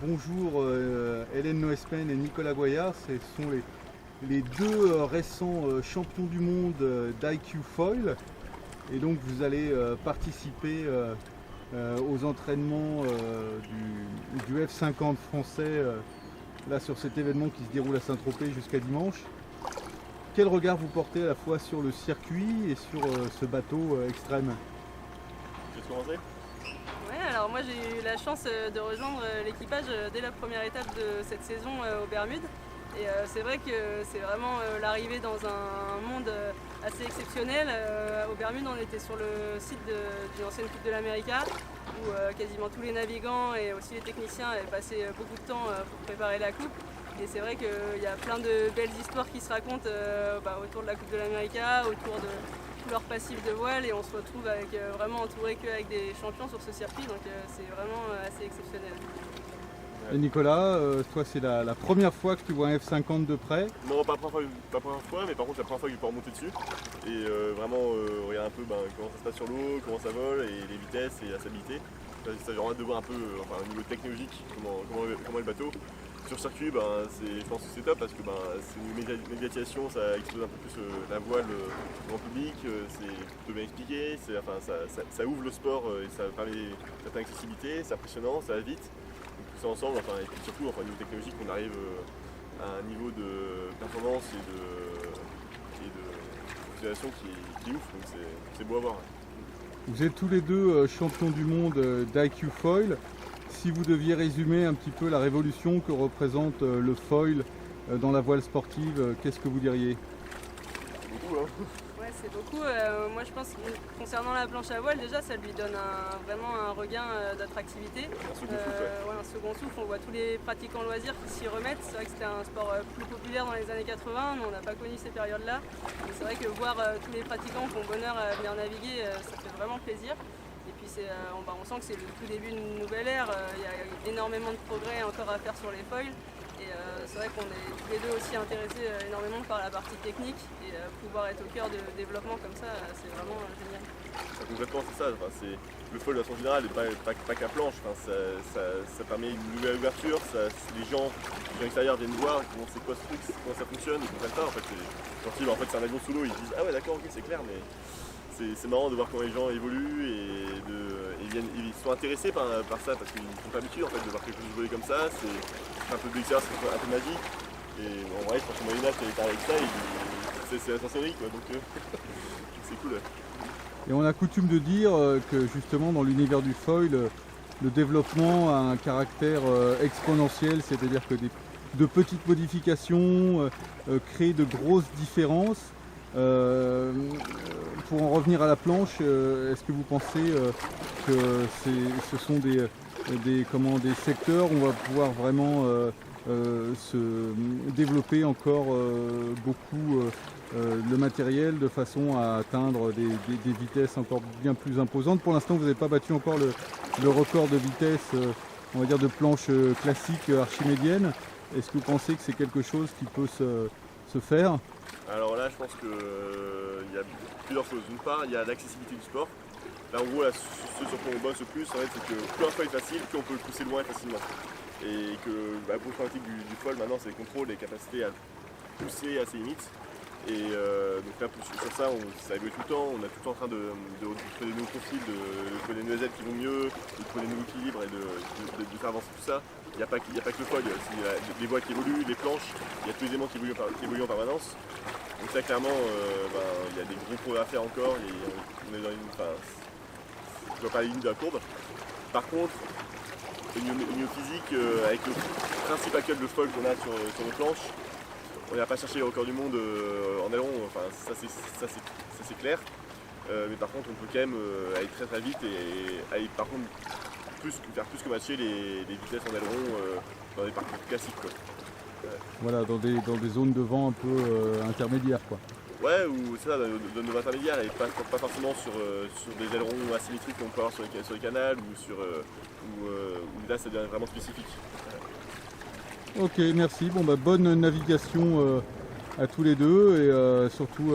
Bonjour Hélène Noespen et Nicolas Goyard, ce sont les deux récents champions du monde d'IQ Foil. Et donc vous allez participer aux entraînements du F50 français là sur cet événement qui se déroule à Saint-Tropez jusqu'à dimanche. Quel regard vous portez à la fois sur le circuit et sur ce bateau extrême? Tu veux commencer? Ouais, alors moi j'ai eu la chance de rejoindre l'équipage dès la première étape de cette saison aux Bermudes. Et c'est vrai que c'est vraiment l'arrivée dans un monde assez exceptionnel. Aux Bermudes, on était sur le site d'une ancienne Coupe de l'América où quasiment tous les navigants et aussi les techniciens avaient passé beaucoup de temps pour préparer la coupe. Et c'est vrai qu'il y a plein de belles histoires qui se racontent autour de la Coupe de l'América, autour de tout leur passif de voile, et on se retrouve avec, vraiment entouré qu'avec des champions sur ce circuit, donc c'est vraiment assez exceptionnel. Et Nicolas, toi c'est la première fois que tu vois un F50 de près? Non, pas la première fois, mais par contre la première fois que je peux remonter dessus. Et vraiment regarder un peu comment ça se passe sur l'eau, comment ça vole, et les vitesses et la stabilité. Ça, j'ai hâte de voir un peu au niveau technologique comment est le bateau. Sur circuit, je pense que c'est top parce que c'est une médiatisation, ça expose un peu plus la voile au grand public, c'est plutôt bien expliqué, ça ouvre le sport et ça permet une certaine accessibilité, c'est impressionnant, ça va vite. Donc tout ça ensemble, et puis surtout au niveau technologique, on arrive à un niveau de performance et d'utilisation qui est ouf, donc c'est beau à voir. Vous êtes tous les deux champions du monde d'IQ Foil. Si vous deviez résumer un petit peu la révolution que représente le foil dans la voile sportive, qu'est-ce que vous diriez? Beaucoup, hein. Ouais, c'est beaucoup. Moi je pense que concernant la planche à voile, déjà ça lui donne vraiment un regain d'attractivité. Un second souffle, ouais. Un second souffle, on voit tous les pratiquants loisirs qui s'y remettent. C'est vrai que c'était un sport plus populaire dans les années 80, nous on n'a pas connu ces périodes-là. Et c'est vrai que voir tous les pratiquants qui ont bonheur à venir naviguer, ça fait vraiment plaisir. Et puis on sent que c'est le tout début d'une nouvelle ère, il y a énormément de progrès encore à faire sur les foils. Et c'est vrai qu'on est tous les deux aussi intéressés énormément par la partie technique, et pouvoir être au cœur de développement comme ça, c'est vraiment génial. Concrètement, c'est ça. Le foil de façon générale n'est pas qu'à planche. Ça permet une nouvelle ouverture. Les gens extérieurs viennent voir c'est quoi ce truc, comment ça fonctionne, ils comprennent pas. Quand ils c'est un avion sous l'eau, ils disent ah ouais d'accord, ok, c'est clair, mais c'est marrant de voir comment les gens évoluent et ils sont intéressés par ça parce qu'ils sont pas habitués de voir quelque chose voler comme ça. C'est un peu d'extérieur, c'est un peu magique. Et en vrai, je pense que Moyen-Âge qui avait parlé avec ça, c'est la sorcellerie quoi, donc c'est cool. Et on a coutume de dire que justement dans l'univers du foil, le développement a un caractère exponentiel, c'est-à-dire que de petites modifications créent de grosses différences. Pour en revenir à la planche, est-ce que vous pensez que ce sont des secteurs où on va pouvoir vraiment se développer encore beaucoup le matériel de façon à atteindre des vitesses encore bien plus imposantes? Pour l'instant, vous n'avez pas battu encore le record de vitesse, on va dire de planche classique archimédienne. Est-ce que vous pensez que c'est quelque chose qui peut se faire? Alors là, je pense qu'il y a plusieurs choses. D'une part, il y a l'accessibilité du sport. Là, en gros, ce sur quoi on bosse le plus, en fait, c'est que plus un foil est facile, plus on peut le pousser loin facilement. Et que pour le pratique du foil, maintenant, c'est le contrôle et les capacités à pousser à ses limites. Et donc là, sur ça, ça évolue tout le temps. On est tout le temps en train de trouver des nouveaux profils, de trouver des nouvelles aides qui vont mieux, de trouver des nouveaux équilibres et de faire avancer tout ça. Il n'y a pas que le foil, il y a aussi les voiles qui évoluent, les planches, il y a tous les éléments qui évoluent en permanence. Donc ça, clairement, il y a des gros progrès à faire encore. Et on est dans je vois pas la limite de la courbe. Par contre, au niveau physique, avec le principe actuel de foil qu'on a sur nos planches, on n'a pas cherché le record du monde en aileron, ça c'est clair. Mais par contre, on peut quand même aller très très vite et aller par contre faire plus que matcher les vitesses en aileron dans des parcours classiques, quoi. Voilà, dans des zones de vent un peu intermédiaires, quoi. Ouais, ou c'est ça, dans nos intermédiaires, et pas forcément sur des ailerons asymétriques qu'on peut avoir sur les canals ou là ça devient vraiment spécifique. Ok, merci. Bonne navigation à tous les deux et surtout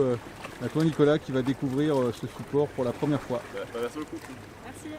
à toi Nicolas qui va découvrir ce support pour la première fois. Merci beaucoup. Merci.